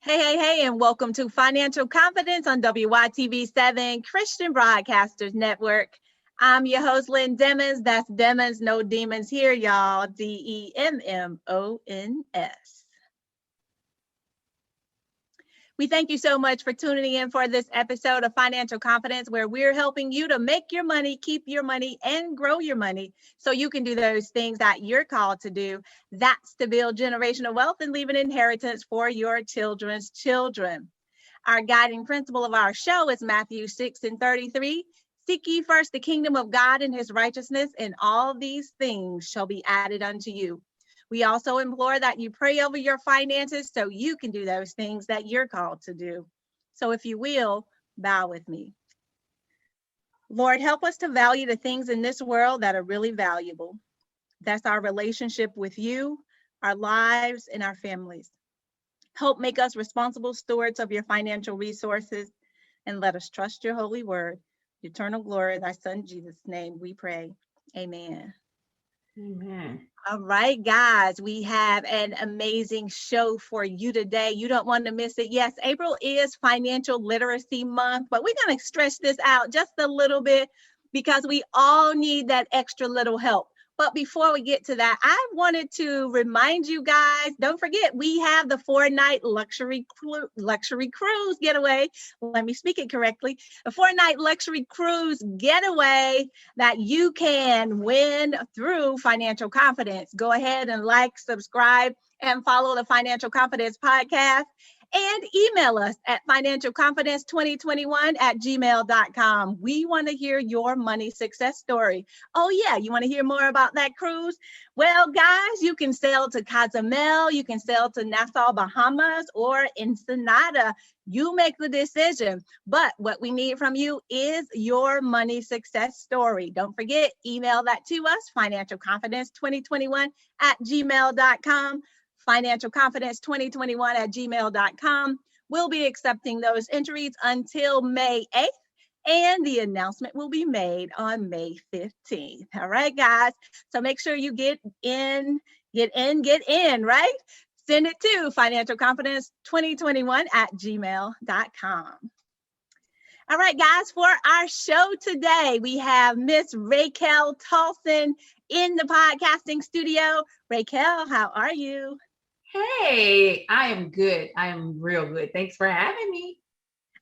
Hey, and welcome to Financial Confidence on WYTV7 Christian Broadcasters Network. I'm your host, Lynn Demmons. That's Demmons, no demons here, y'all. DEMMONS. We thank you so much for tuning in for this episode of Financial Confidence, where we're helping you to make your money, keep your money, and grow your money so you can do those things that you're called to do. That's to build generational wealth and leave an inheritance for your children's children. Our guiding principle of our show is Matthew 6:33. Seek ye first the kingdom of God and his righteousness, and all these things shall be added unto you. We also implore that you pray over your finances so you can do those things that you're called to do. So if you will, bow with me. Lord, help us to value the things in this world that are really valuable. That's our relationship with you, our lives, and our families. Help make us responsible stewards of your financial resources, and let us trust your holy word. Eternal glory, thy son Jesus' name we pray. Amen. Amen. All right, guys, we have an amazing show for you today. You don't want to miss it. Yes, April is Financial Literacy Month, but we're going to stretch this out just a little bit because we all need that extra little help. But before we get to that, I wanted to remind you guys, don't forget, we have the 4-night luxury cruise getaway. Let me speak it correctly. The 4-night luxury cruise getaway that you can win through Financial Confidence. Go ahead and like, subscribe, and follow the Financial Confidence podcast. And email us at financialconfidence2021@gmail.com. We want to hear your money success story. Oh, yeah, you want to hear more about that cruise? Well, guys, you can sail to Cozumel, you can sail to Nassau, Bahamas, or Ensenada. You make the decision. But what we need from you is your money success story. Don't forget, email that to us, financialconfidence2021@gmail.com. financialconfidence2021@gmail.com. We'll be accepting those entries until May 8th, and the announcement will be made on May 15th. All right, guys. So make sure you get in, right? Send it to financialconfidence2021@gmail.com. All right, guys, for our show today, we have Miss Raykel Tolson in the podcasting studio. Raykel, how are you? Hey, I am good. I am real good. Thanks for having me.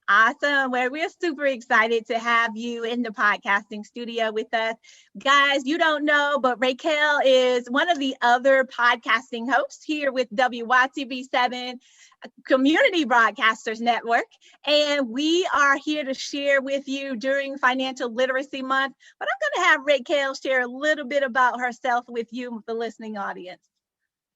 Awesome. Well, we're super excited to have you in the podcasting studio with us. Guys, you don't know, but Raykel is one of the other podcasting hosts here with WYTV7 Community Broadcasters Network. And we are here to share with you during Financial Literacy Month. But I'm going to have Raykel share a little bit about herself with you, the listening audience.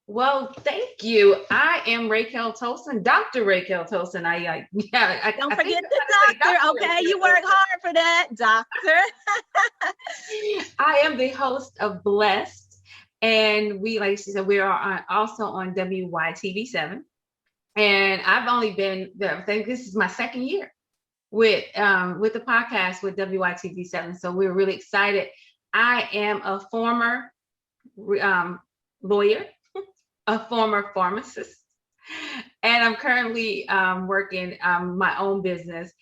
Well, thank you. I am Raykel Tolson, Dr. Raykel Tolson. Don't forget the doctor. Okay, you work hard for that, doctor. I am the host of Blessed, and we, like she said, we are also on WYTV7. And I've only been there. I think this is my second year with the podcast with WYTV7. So we're really excited. I am a former lawyer, a former pharmacist, and I'm currently working my own business,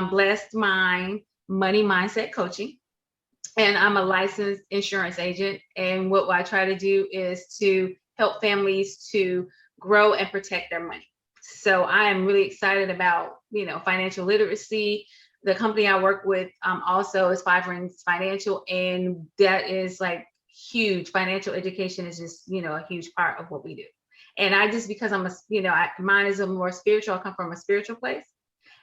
Blessed Mind Money Mindset Coaching, and I'm a licensed insurance agent. And what I try to do is to help families to grow and protect their money. So I am really excited about financial literacy. The company I work with also is Five Rings Financial, and that is like huge. Financial education is just, a huge part of what we do. And I just, because I'm mine is a more spiritual, I come from a spiritual place.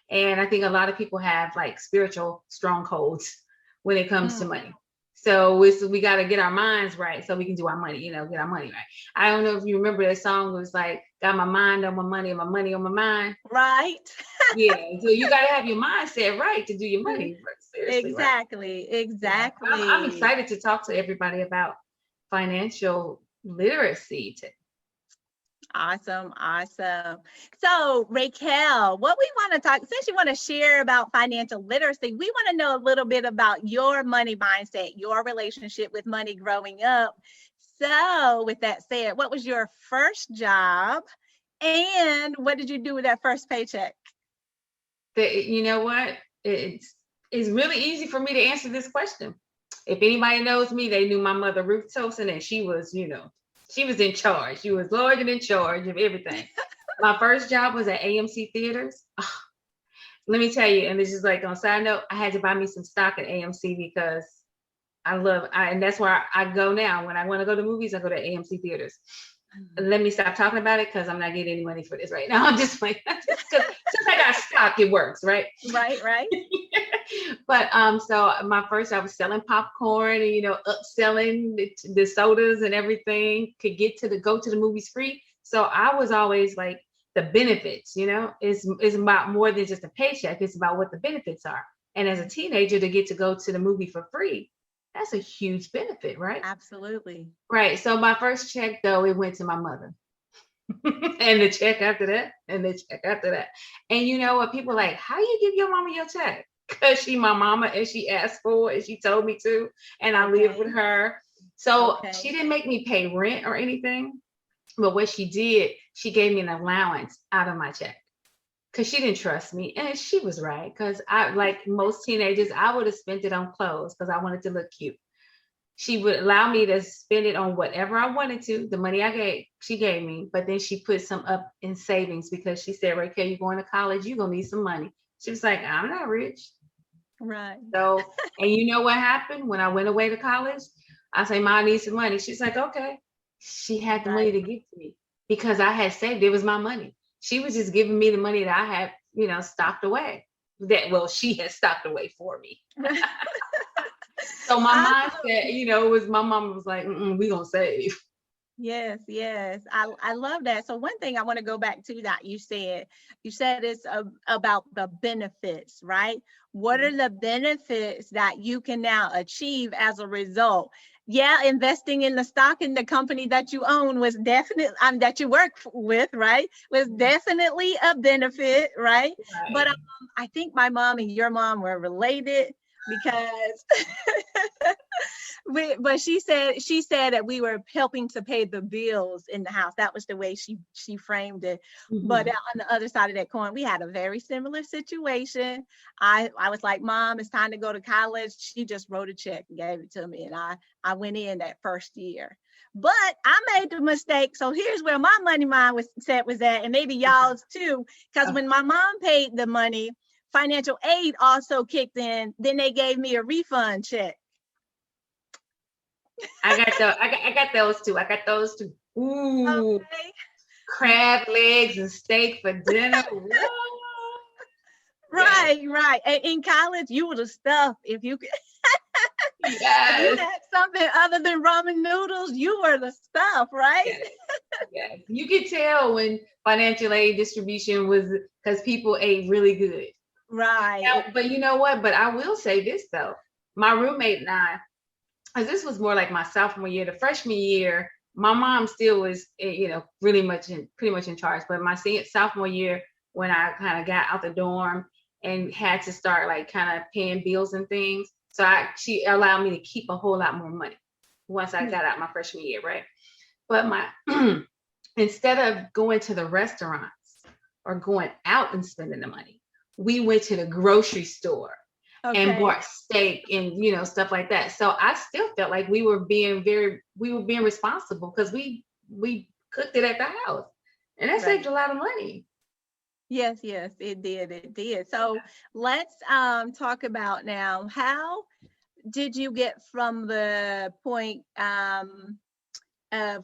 And I think a lot of people have like spiritual strongholds when it comes to money. So we got to get our minds right so we can do our money, get our money right. I don't know if you remember that song, it was like, got my mind on my money and my money on my mind. Right. Yeah. So you got to have your mindset right to do your money. Exactly. Right? Exactly. I'm excited to talk to everybody about financial literacy today. Awesome. So, Raykel, what we want to talk, since you want to share about financial literacy, we want to know a little bit about your money mindset, your relationship with money growing up. So, with that said, what was your first job And what did you do with that first paycheck? You know what? It's really easy for me to answer this question. If anybody knows me, they knew my mother, Ruth Tolson, and she was, she was in charge. She was large and in charge of everything. My first job was at AMC Theaters. Oh, let me tell you, and this is like on side note, I had to buy me some stock at AMC because and that's where I go now. When I want to go to movies, I go to AMC Theaters. Let me stop talking about it because I'm not getting any money for this right now. I'm just like, since I got stock, it works, right? Right. But so my first, I was selling popcorn and upselling the sodas and everything. Could go to the movies free. So I was always like the benefits. Is about more than just a paycheck. It's about what the benefits are. And as a teenager, to get to go to the movie for free, that's a huge benefit, right? Absolutely. Right. So my first check, though, it went to my mother. And the check after that, and the check after that. And you know what? People are like, how you give your mama your check? Because she my mama and she asked for it and she told me to, and I lived with her. So she didn't make me pay rent or anything. But what she did, she gave me an allowance out of my check. Because she didn't trust me. And she was right. Because like most teenagers, I would have spent it on clothes because I wanted to look cute. She would allow me to spend it on whatever I wanted to. The money she gave me. But then she put some up in savings because she said, Raykel, you're going to college. You're going to need some money. She was like, I'm not rich. Right. So, and you know what happened when I went away to college? I say, Mom, I need some money. She's like, okay. She had the money to give to me because I had saved. It was my money. She was just giving me the money that I had, stocked away. She had stocked away for me. So my mindset, was my mom was like, we gonna save. Yes. I love that. So one thing I want to go back to that you said it's about the benefits, right? What are the benefits that you can now achieve as a result? Yeah, investing in the stock in the company that you own was definitely that you work with, right? Was definitely a benefit, right? But I think my mom and your mom were related because but she said that we were helping to pay the bills in the house. That was the way she framed it. Mm-hmm. But on the other side of that coin, we had a very similar situation. I was like, Mom, it's time to go to college. She just wrote a check and gave it to me. And I went in that first year. But I made the mistake. So here's where my money mind was at, and maybe y'all's too. Because when my mom paid the money, financial aid also kicked in. Then they gave me a refund check. I got those too. Ooh, okay. Crab legs and steak for dinner. Right. And in college, you were the stuff. If you could, if you had something other than ramen noodles, you were the stuff, right? Yes. You could tell when financial aid distribution was because people ate really good. Right. Now, but you know what? But I will say this though, my roommate and I. Because this was more like my sophomore year. The freshman year, my mom still was, pretty much in charge. But my sophomore year, when I kind of got out the dorm and had to start like kind of paying bills and things, so she allowed me to keep a whole lot more money once I got out my freshman year, right? But instead of going to the restaurants or going out and spending the money, we went to the grocery store. Okay. And bought steak and stuff like that. So I still felt like we were being responsible because we cooked it at the house, and that saved a lot of money. Yes, it did. So let's talk about now, how did you get from the point of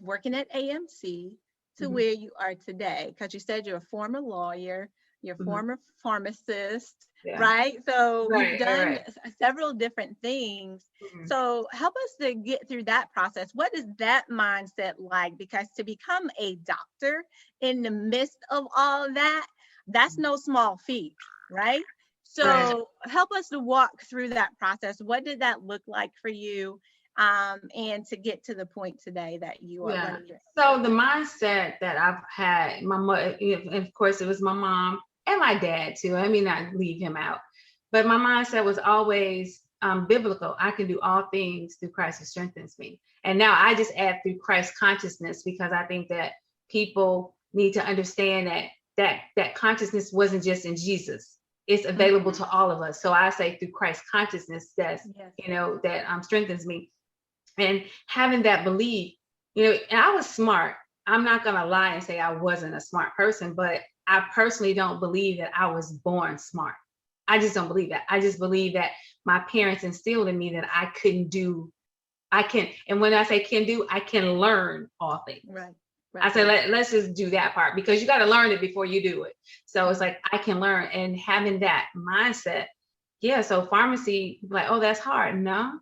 working at AMC to where you are today? Because you said you're a former lawyer, you're a former pharmacist. Yeah. Right. So you've done several different things. Mm-hmm. So help us to get through that process. What is that mindset like? Because to become a doctor in the midst of all of that, that's no small feat, right? So help us to walk through that process. What did that look like for you? And to get to the point today that you are running your So the mindset that I've had, my mother, and of course it was my mom, and my dad too. I mean, not leave him out, but my mindset was always biblical. I can do all things through Christ who strengthens me. And now I just add through Christ consciousness, because I think that people need to understand that consciousness wasn't just in Jesus. It's available to all of us. So I say through Christ consciousness, that's, that strengthens me. And having that belief, and I was smart. I'm not going to lie and say I wasn't a smart person, but I personally don't believe that I was born smart. I just don't believe that. I just believe that my parents instilled in me that and when I say can do, I can learn all things. Right. I said, let's just do that part, because you got to learn it before you do it. So it's like, I can learn, and having that mindset. Yeah. So pharmacy, like, oh, that's hard. No,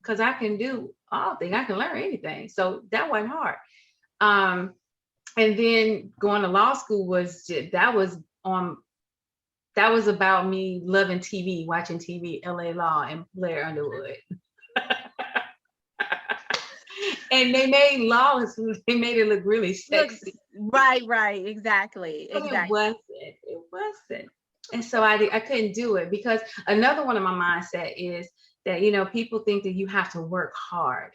because I can do all things. I can learn anything. So that wasn't hard. And then going to law school that was about me loving TV, watching TV, LA Law and Blair Underwood. And they made laws, they made it look really sexy. Right, exactly. It wasn't. And so I couldn't do it, because another one of my mindset is that, people think that you have to work hard.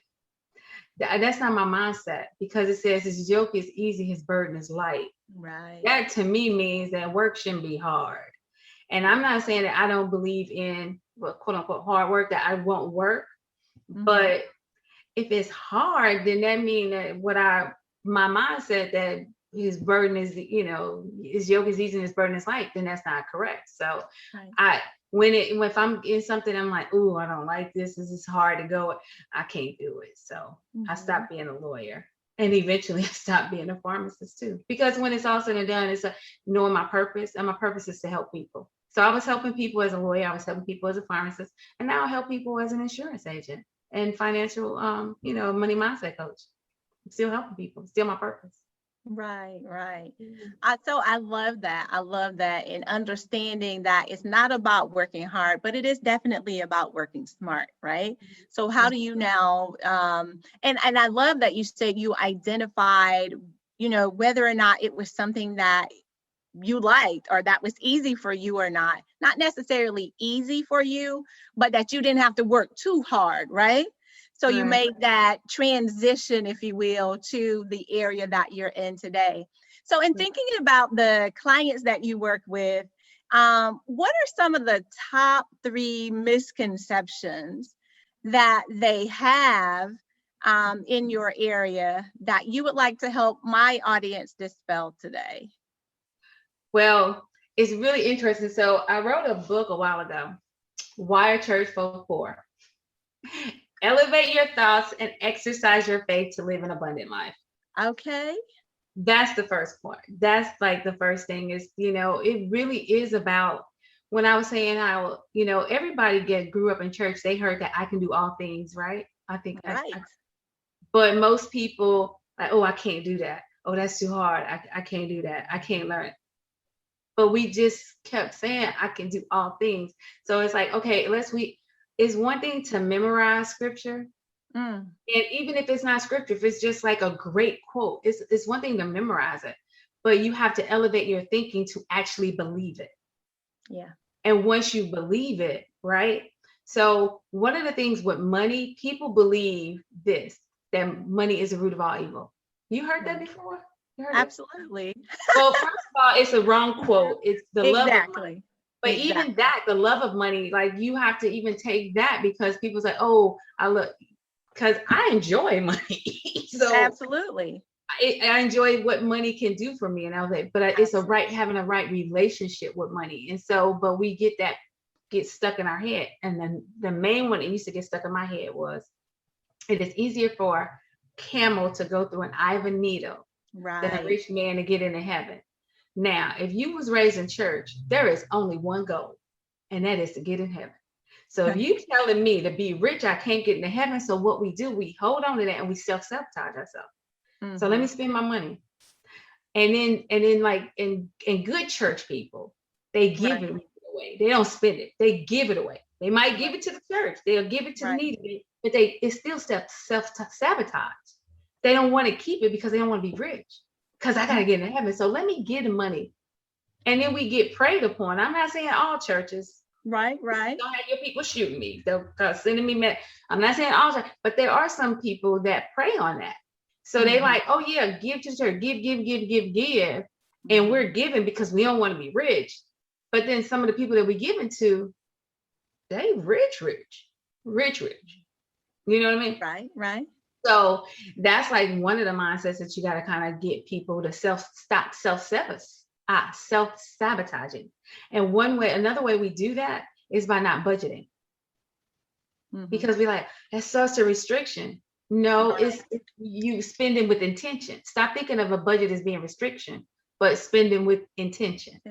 That's not my mindset, because it says his yoke is easy, his burden is light. Right. That to me means that work shouldn't be hard. And I'm not saying that I don't believe in quote unquote hard work, that I won't work, but if it's hard, then that means that my mindset that his burden is, his yoke is easy and his burden is light, then that's not correct. So if I'm in something, I'm like, ooh, I don't like this. This is hard to go. I can't do it. So I stopped being a lawyer, and eventually I stopped being a pharmacist too, because when it's all said and done, it's knowing my purpose, and my purpose is to help people. So I was helping people as a lawyer. I was helping people as a pharmacist, and now I help people as an insurance agent and financial, money mindset coach. I'm still helping people, still my purpose. Right. So I love that. And understanding that it's not about working hard, but it is definitely about working smart, right? So how do you now, and I love that you said you identified, whether or not it was something that you liked or that was easy for you or not necessarily easy for you, but that you didn't have to work too hard, right? So you made that transition, if you will, to the area that you're in today. So in thinking about the clients that you work with, what are some of the top 3 misconceptions that they have in your area that you would like to help my audience dispel today? Well, it's really interesting. So I wrote a book a while ago, Why a Church for Poor. Elevate your thoughts and exercise your faith to live an abundant life. Okay. That's the first point. That's like the first thing is, it really is about, when I was saying how, everybody grew up in church, they heard that I can do all things, right? I think right. But most people like, oh, I can't do that. Oh, that's too hard. I can't do that. I can't learn. But we just kept saying I can do all things. So it's like, okay, it's one thing to memorize scripture. And even if it's not scripture, if it's just like a great quote, it's one thing to memorize it, but you have to elevate your thinking to actually believe it. Yeah. And once you believe it, right? So one of the things with money, people believe that money is the root of all evil. You heard that before? Absolutely. Well, first of all, it's a wrong quote. It's the love of money. But even that, the love of money, like you have to even take that, because people say, oh, because I enjoy money. So absolutely. I enjoy what money can do for me and all that, but it's having a right relationship with money. And so, but we get stuck in our head. And then the main one that used to get stuck in my head was, it is easier for a camel to go through an eye of a needle than a rich man to get into heaven. Now, if you was raised in church, there is only one goal, and that is to get in heaven. So if you telling me to be rich, I can't get into heaven. So what we do, we hold on to that and we self-sabotage ourselves. So let me spend my money. And then like in good church people, they give it away. They don't spend it. They give it away. They might give it to the church. They'll give it to the needy, but it's still self-sabotage. They don't want to keep it because they don't want to be rich. Because I got to get into heaven. So let me get the money. And then we get preyed upon. I'm not saying all churches. Right. Don't have your people shooting me. They'll sending me. I'm not saying all churches, but there are some people that prey on that. So they like, oh yeah, give to the church, give. And we're giving because we don't want to be rich. But then some of the people that we giving to, they rich. You know what I mean? Right. So that's like one of the mindsets that you got to kind of get people to stop self-sabotaging. And another way we do that is by not budgeting. Because we like, that's such a restriction. No, it's you spending with intention. Stop thinking of a budget as being restriction, but spending with intention.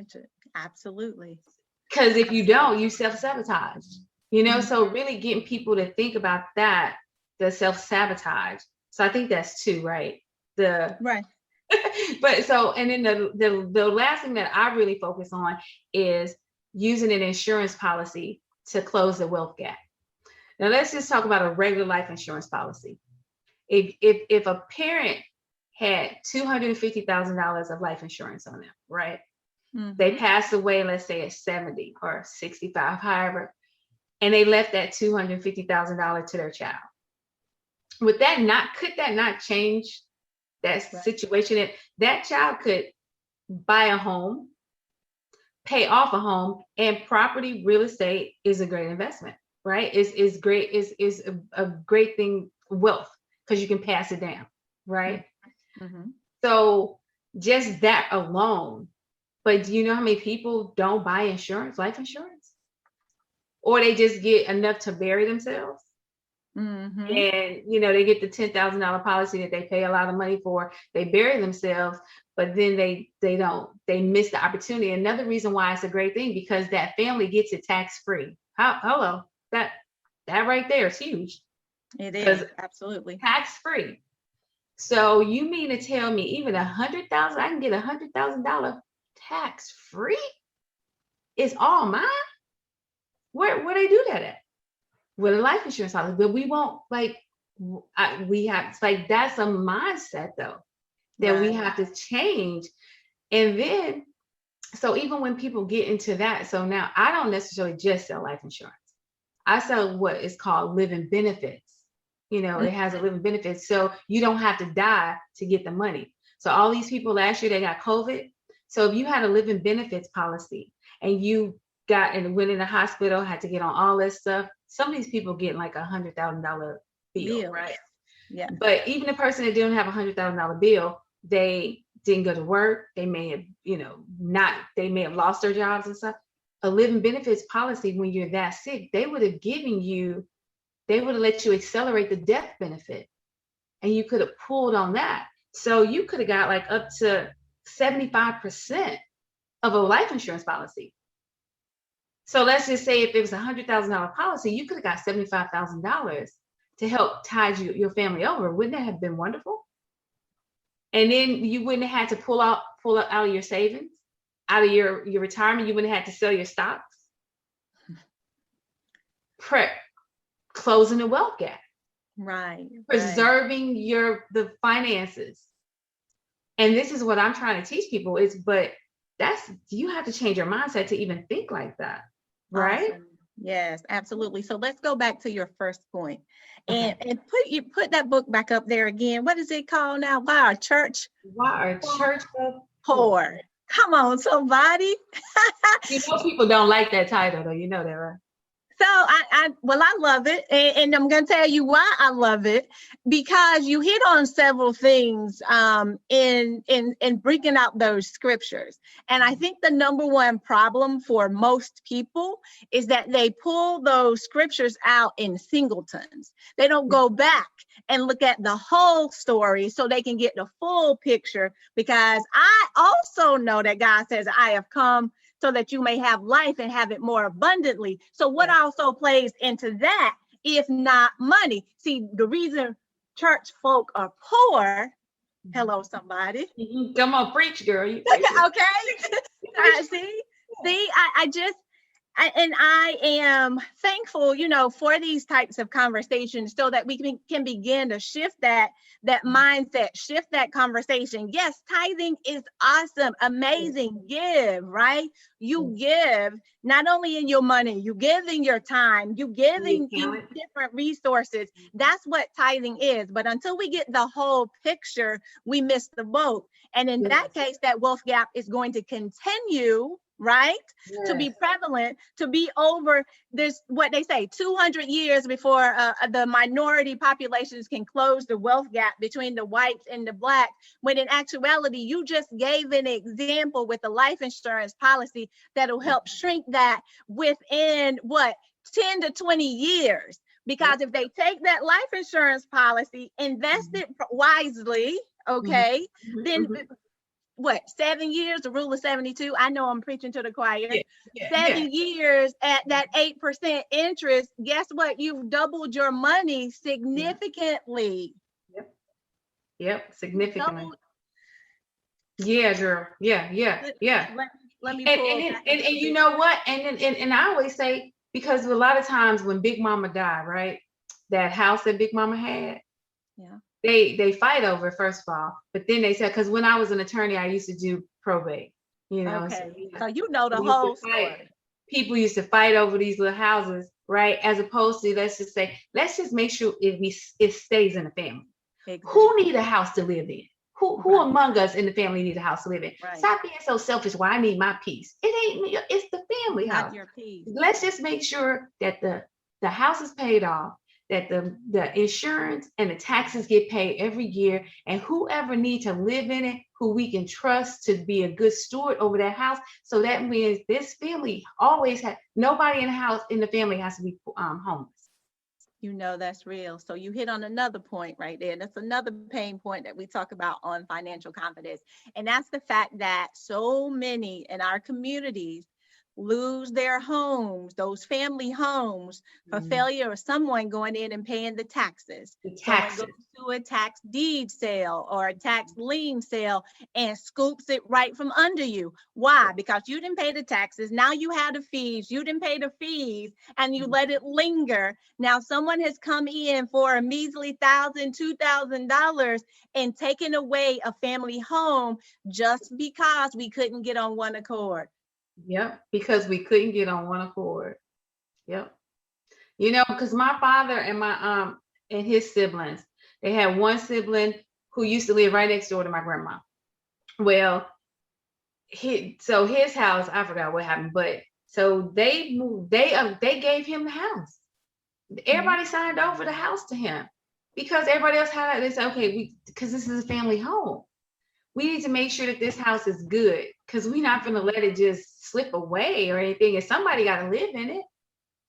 Absolutely. Because if you don't, you self-sabotage. You know, so really getting people to think about that, the self-sabotage. So I think that's two, right? Right. But so, and then the last thing that I really focus on is using an insurance policy to close the wealth gap. Now let's just talk about a regular life insurance policy. If a parent had $250,000 of life insurance on them, right? They passed away, let's say at 70 or 65, however, and they left that $250,000 to their child. Could that not change that situation? That child could buy a home, pay off a home, and property, real estate is a great investment, right? Is great, is a great thing, wealth, because you can pass it down, right? So just that alone. But do you know how many people don't buy insurance, life insurance? Or they just get enough to bury themselves. And, you know, they get the $10,000 policy that they pay a lot of money for. They bury themselves, but then they miss the opportunity. Another reason why it's a great thing, because that family gets it tax-free. Hello, that right there is huge. It is, absolutely. Tax-free. So you mean to tell me even $100,000, I can get $100,000 tax-free? It's all mine? Where they do that at? With a life insurance policy. But we won't, like, we have, like, that's a mindset though, that we have to change. And then, so even when people get into that, so now I don't necessarily just sell life insurance. I sell what is called living benefits. You know, it has a living benefit. So you don't have to die to get the money. So all these people last year, they got COVID. So if you had a living benefits policy and you got and went in the hospital, had to get on all this stuff, some of these people get like $100,000 bill, right? Yeah. But even the person that didn't have $100,000 bill, they didn't go to work. They may have, they may have lost their jobs and stuff. A living benefits policy, when you're that sick, they would have let you accelerate the death benefit, and you could have pulled on that. So you could have got like up to 75% of a life insurance policy. So let's just say if it was $100,000 policy, you could have got $75,000 to help tide your family over. Wouldn't that have been wonderful? And then you wouldn't have had to pull out of your savings, out of your retirement. You wouldn't have had to sell your stocks. Closing the wealth gap. Right. Preserving the finances. And this is what I'm trying to teach people but you have to change your mindset to even think like that. Right? Awesome. Yes, absolutely. So let's go back to your first point, and put that book back up there again. What is it called now? Why are church poor? Come on, somebody. People don't like that title, though. You know that, right? So I love it, and I'm going to tell you why I love it, because you hit on several things in bringing out those scriptures. And I think the number one problem for most people is that they pull those scriptures out in singletons. They don't go back and look at the whole story so they can get the full picture, because I also know that God says, I have come so that you may have life and have it more abundantly. So what also plays into that, if not money? See, the reason church folk are poor, hello, somebody. Come on, preach, girl. You okay. See, And I am thankful, for these types of conversations so that we can begin to shift that mindset, shift that conversation. Yes, tithing is awesome, amazing. Give, right? You give not only in your money, you give in your time, you give in different resources. That's what tithing is. But until we get the whole picture, we miss the boat. And in that case, that wealth gap is going to continue, right? To be prevalent, to be over this, what they say, 200 years before the minority populations can close the wealth gap between the whites and the blacks, when in actuality, you just gave an example with the life insurance policy that'll help shrink that within 10 to 20 years. Because if they take that life insurance policy, invest it wisely, okay, then 7 years, the rule of 72. I know I'm preaching to the choir. 7 years at that 8% interest. Guess what? You've doubled your money significantly. Yep. Significantly. Yeah, girl. Yeah. Let me pull and you know what? And I always say, because a lot of times when Big Mama died, right? That house that Big Mama had. Yeah. They fight over it, first of all, but then they said, because when I was an attorney, I used to do probate, Okay. So you know the whole story. People used to fight over these little houses, right? As opposed to, let's just make sure it stays in the family. Exactly. Who need a house to live in? Who among us in the family need a house to live in? Right. Stop being so selfish. Well, I need my peace. It ain't me. It's the family house. Not your peace. Let's just make sure that the house is paid off, that the insurance and the taxes get paid every year, and whoever needs to live in it, who we can trust to be a good steward over that house. So that means this family always nobody in the family has to be homeless. That's real. So you hit on another point right there. That's another pain point that we talk about on financial confidence. And that's the fact that so many in our communities lose their homes, those family homes, for failure of someone going in and paying the taxes. Someone goes to a tax deed sale or a tax lien sale and scoops it right from under you. Why? Because you didn't pay the taxes. Now you had the fees. You didn't pay the fees and you let it linger. Now someone has come in for a measly $1,000, $2,000 and taken away a family home just because we couldn't get on one accord. Yep, because we couldn't get on one accord. Yep. Because my father and my and his siblings, they had one sibling who used to live right next door to my grandma. Well, his house, I forgot what happened, but so they moved, they gave him the house. Everybody signed over the house to him because everybody else had it. They said, okay, because this is a family home. We need to make sure that this house is good, because we're not going to let it just slip away or anything. And somebody got to live in it.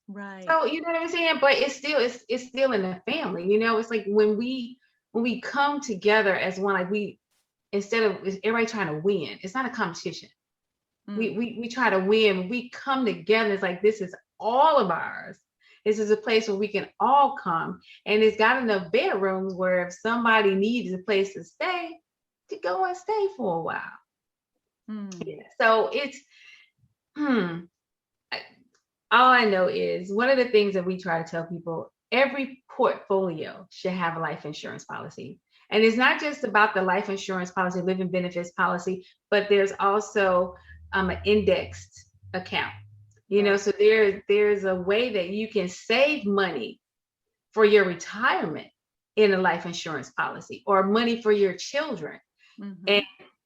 Right. So, you know what I'm saying? But it's still in the family. It's like when we come together as one, like instead of everybody trying to win, it's not a competition. We try to win. We come together. It's like, this is all of ours. This is a place where we can all come. And it's got enough bedrooms where if somebody needs a place to stay, to go and stay for a while. Yeah. So it's all I know is one of the things that we try to tell people, every portfolio should have a life insurance policy. And it's not just about the life insurance policy, living benefits policy, but there's also an indexed account. So there's a way that you can save money for your retirement in a life insurance policy, or money for your children.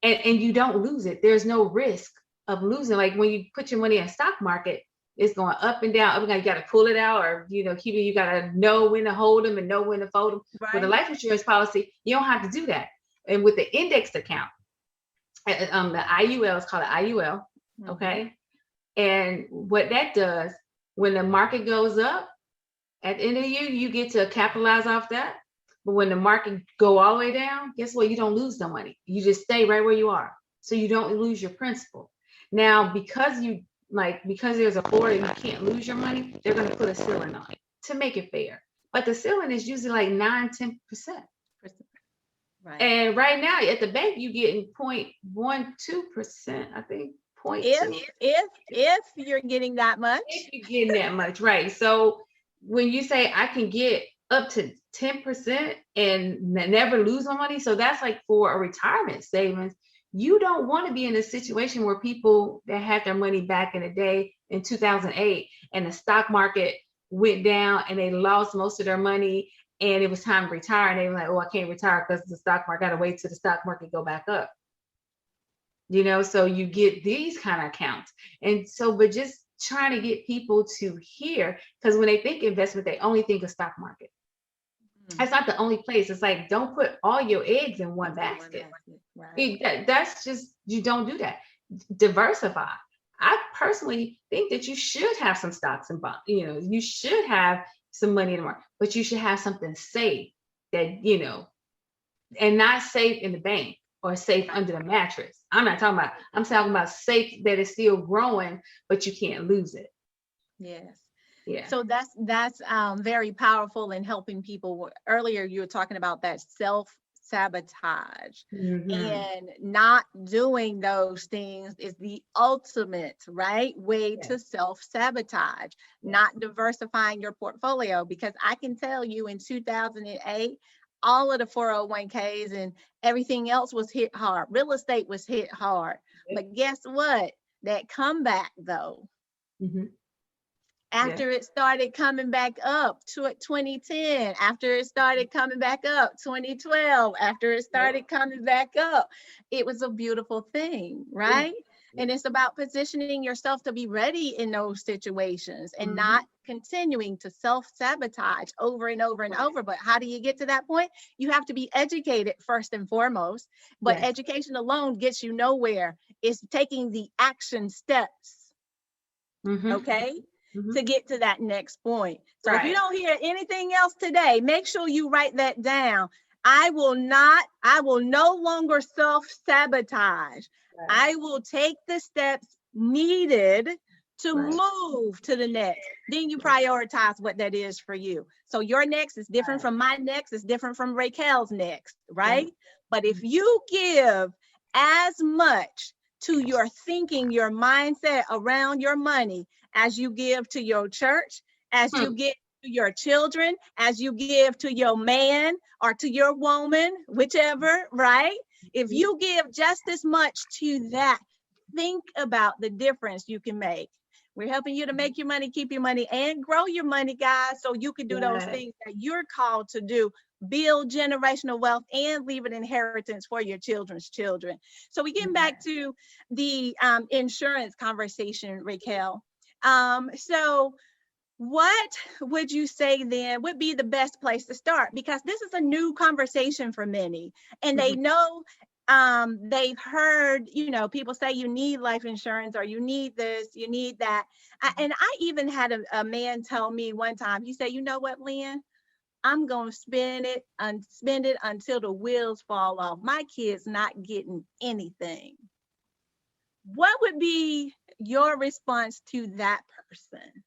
And you don't lose it. There's no risk of losing. Like when you put your money in the stock market, it's going up and down. You got to pull it out, or you got to know when to hold them and know when to fold them. Right. With a life insurance policy, you don't have to do that. And with the indexed account, the IUL is called an IUL. Okay. And what that does, when the market goes up, at the end of the year, you get to capitalize off that. But when the market go all the way down, guess what? You don't lose the money. You just stay right where you are. So you don't lose your principal. Now, because there's a floor and you can't lose your money, they're going to put a ceiling on it to make it fair. But the ceiling is usually like 9-10%. Right. And right now at the bank, you're getting 0.12%, I think, If you're getting that much. If you're getting that much, right. So when you say I can get up to 10% and never lose my money, so that's like for a retirement savings. You don't want to be in a situation where people that had their money back in the day in 2008 and the stock market went down and they lost most of their money and it was time to retire and they were like, oh, I can't retire because the stock market, I gotta wait till the stock market go back up. So you get these kind of accounts. And so, but just trying to get people to hear, because when they think investment, they only think of stock market. That's not the only place. It's like, don't put all your eggs in one basket. Right. That's just, you don't do that. Diversify. I personally think that you should have some stocks and bonds. You should have some money in the market, but you should have something safe that, and not safe in the bank or safe under the mattress. I'm talking about safe that is still growing, but you can't lose it. Yes. Yeah. So that's very powerful in helping people. Earlier, you were talking about that self-sabotage, and not doing those things is the ultimate way to self-sabotage, not diversifying your portfolio. Because I can tell you in 2008, all of the 401ks and everything else was hit hard. Real estate was hit hard. But guess what? That comeback though. After it started coming back up to 2010, after it started coming back up 2012, after it started coming back up, it was a beautiful thing, right? And it's about positioning yourself to be ready in those situations and not continuing to self-sabotage over and over and over. But how do you get to that point? You have to be educated first and foremost, but education alone gets you nowhere. It's taking the action steps, to get to that next point. So if you don't hear anything else today, make sure you write that down. I will no longer self-sabotage. I will take the steps needed to move to the next. Then you prioritize what that is for you. So your next is different from my next, is different from Raykel's next, right? But if you give as much to your thinking, your mindset around your money as you give to your church, as you give to your children, as you give to your man or to your woman, whichever, right? If you give just as much to that, think about the difference you can make. We're helping you to make your money, keep your money, and grow your money, guys, so you can do those things that you're called to do. Build generational wealth and leave an inheritance for your children's children. So we get back to the insurance conversation, Raykel. So what would you say then would be the best place to start? Because this is a new conversation for many, and they know, they've heard, people say you need life insurance or you need this, you need that. And I even had a man tell me one time, he said, you know what, Lynn? I'm going to spend it until the wheels fall off. My kid's not getting anything. What would be your response to that person?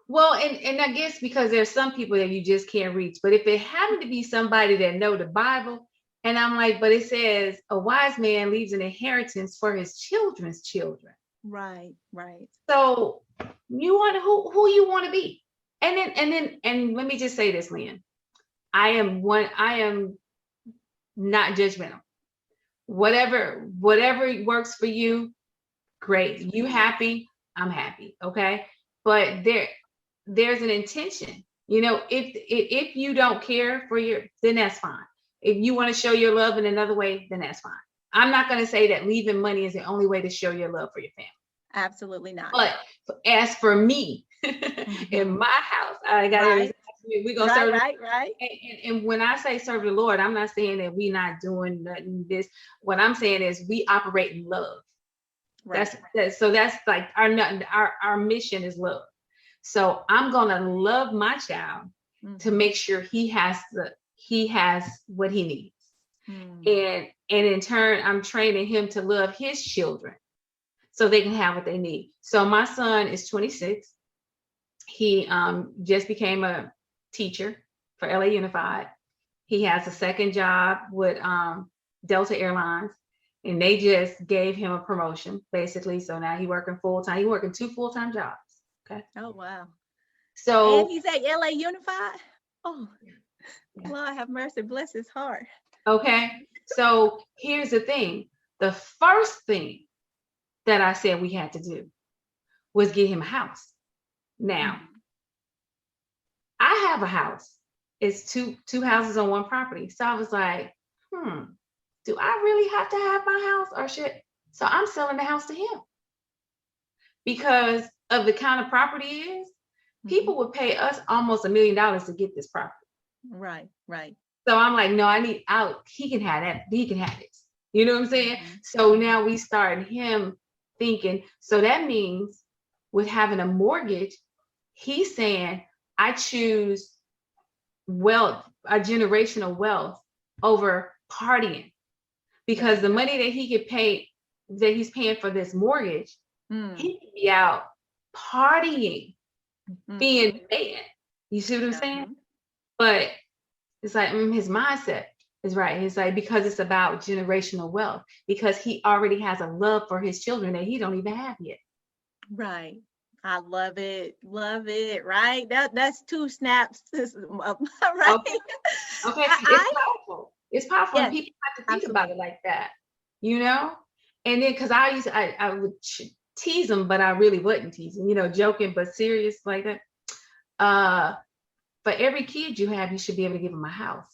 Well, and I guess because there's some people that you just can't reach, but if it happened to be somebody that know the Bible, and I'm like, but it says a wise man leaves an inheritance for his children's children. Right. So you want who you want to be. And let me just say this, Lynn. I am not judgmental. Whatever works for you, great. You happy, I'm happy. Okay. But there's an intention. If you don't care for then that's fine. If you want to show your love in another way, then that's fine. I'm not going to say that leaving money is the only way to show your love for your family. Absolutely not. But as for me, in my house, I got we're gonna serve right. And when I say serve the Lord, I'm not saying that we're not doing nothing. What I'm saying is we operate in love. Right. That's like our mission is love. So I'm gonna love my child to make sure he has what he needs. And in turn, I'm training him to love his children so they can have what they need. So my son is 26. He just became a teacher for LA Unified. He has a second job with Delta Airlines. and they just gave him a promotion, basically. So now he's working full-time. He's working 2 full-time jobs. Okay. Oh, wow. So, And he's at LA Unified. Oh, yeah. Lord have mercy, bless his heart. Okay. So here's the thing. The first thing that I said we had to do was get him a house. Now, I have a house. It's two houses on one property. So I was like, do I really have to have my house or should? So I'm selling the house to him because of the kind of property it is. People would pay us almost $1 million to get this property. Right, right. So I'm like, no, he can have that. He can have it. You know what I'm saying? So now we start him thinking, so that means with having a mortgage, he's saying, I choose wealth, a generational wealth over partying, because the money that he could pay, that he's paying for this mortgage, he could be out partying, being a man. You see what I'm saying? But it's like his mindset is right. It's like, because it's about generational wealth, because he already has a love for his children that he don't even have yet. Right. I love it. Love it. Right. That's 2 snaps. Right. Okay. It's powerful. It's powerful. Yes, and people have to think about it like that, you know? And then, because I would tease him, but I really wasn't teasing, joking, but serious like that. For every kid you have, you should be able to give them a house.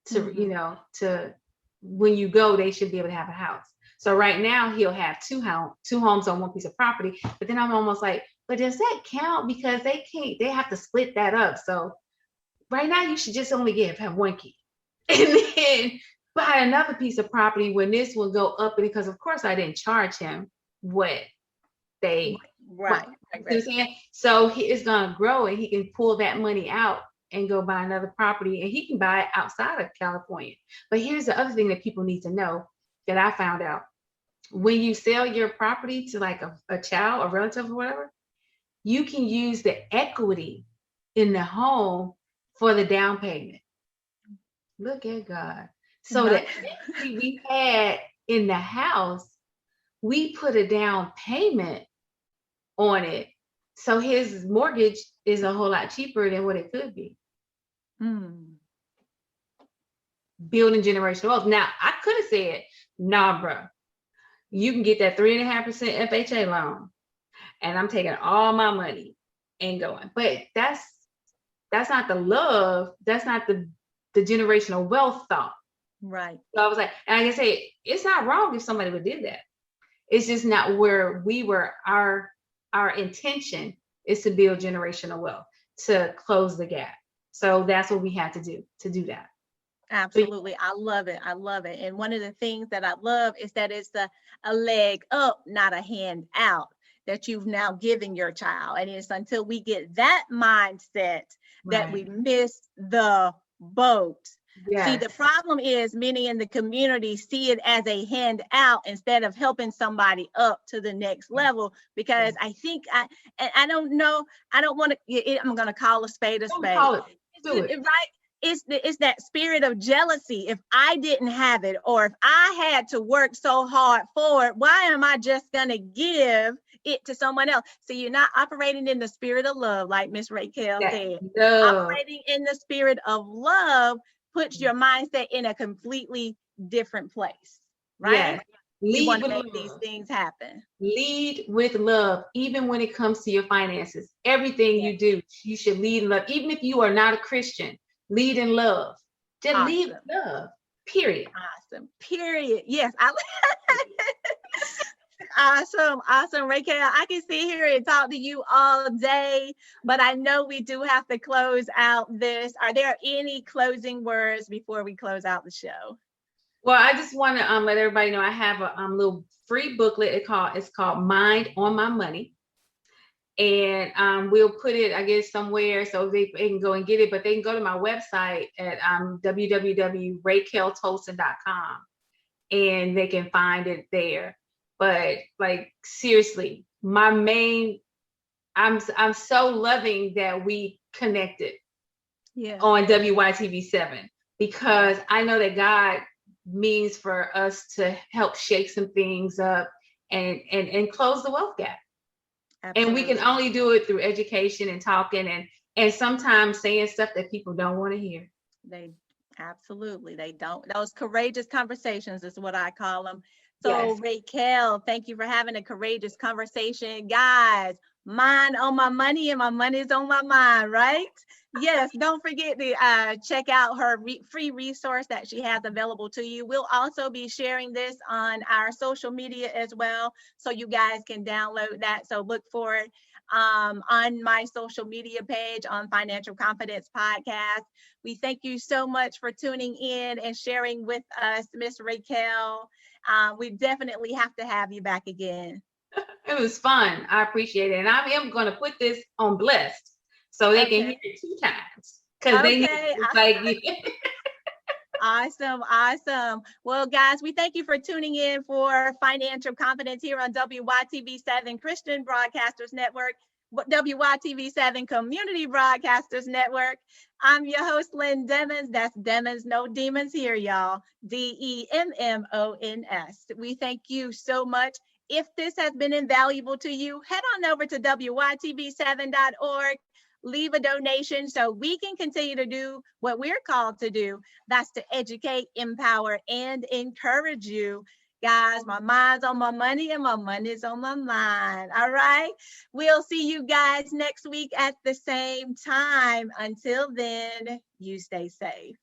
To when you go, they should be able to have a house. So right now he'll have two homes on one piece of property. But then I'm almost like, but does that count? Because they have to split that up. So right now you should just only have 1 kid, and then buy another piece of property when this will go up. Because of course I didn't charge him what they right. So he is going to grow, and he can pull that money out and go buy another property, and he can buy it outside of California. But here's the other thing that people need to know that I found out. When you sell your property to like a child or relative or whatever, you can use the equity in the home for the down payment. Look at God. So the equity we had in the house, we put a down payment on it. So his mortgage is a whole lot cheaper than what it could be. Building generational wealth. Now, I could have said, nah, bro, you can get that 3.5% FHA loan, and I'm taking all my money and going. But that's not the love. That's not the generational wealth thought. Right. So I was like, and I can say, it's not wrong if somebody would do that. It's just not where we were. Our intention is to build generational wealth, to close the gap. So that's what we had to do that. Absolutely. I love it. I love it. And one of the things that I love is that it's a leg up, not a hand out, that you've now given your child. And it's until we get that mindset that we miss the boat. Yes. See, the problem is many in the community see it as a handout instead of helping somebody up to the next level. Because I think I don't know. I don't want to. I'm going to call a spade a spade. Right? It's that spirit of jealousy. If I didn't have it, or if I had to work so hard for it, why am I just going to give it to someone else? So you're not operating in the spirit of love, like Miss Raykel said. Operating in the spirit of love puts your mindset in a completely different place, right? Yeah. You want to make these things happen. Lead with love, even when it comes to your finances. Everything you do, you should lead in love. Even if you are not a Christian, lead in love. Just lead with love, period. Awesome, period. Yes. Awesome. Raykel, I can sit here and talk to you all day, but I know we do have to close out this. Are there any closing words before we close out the show? Well, I just want to let everybody know I have a little free booklet. It's called Mind on My Money. And we'll put it, I guess, somewhere so they can go and get it. But they can go to my website at www.raykeltolson.com, and they can find it there. But like, seriously, I'm so loving that we connected on WYTV7, because I know that God means for us to help shake some things up and close the wealth gap. And we can only do it through education and talking and sometimes saying stuff that people don't want to hear. They absolutely, they don't. Those courageous conversations is what I call them. So Yes. Raykel, thank you for having a courageous conversation. Guys, mind on my money and my money's on my mind, right? Yes, don't forget to check out her free resource that she has available to you. We'll also be sharing this on our social media as well, so you guys can download that. So look for it on my social media page on Financial Confidence Podcast. We thank you so much for tuning in and sharing with us, Miss Raykel. We definitely have to have you back again. It was fun. I appreciate it. And I am going to put this on Blessed so they can hear it 2 times. Because they like Awesome. Well, guys, we thank you for tuning in for Financial Confidence here on WYTV7 Christian Broadcasters Network, WYTV7 Community Broadcasters Network. I'm your host, Lynn Demons. That's Demons, no demons here, y'all. DEMMONS. We thank you so much. If this has been invaluable to you, head on over to WYTV7.org. Leave a donation so we can continue to do what we're called to do. That's to educate, empower, and encourage you. Guys, my mind's on my money and my money's on my mind. All right. We'll see you guys next week at the same time. Until then, you stay safe.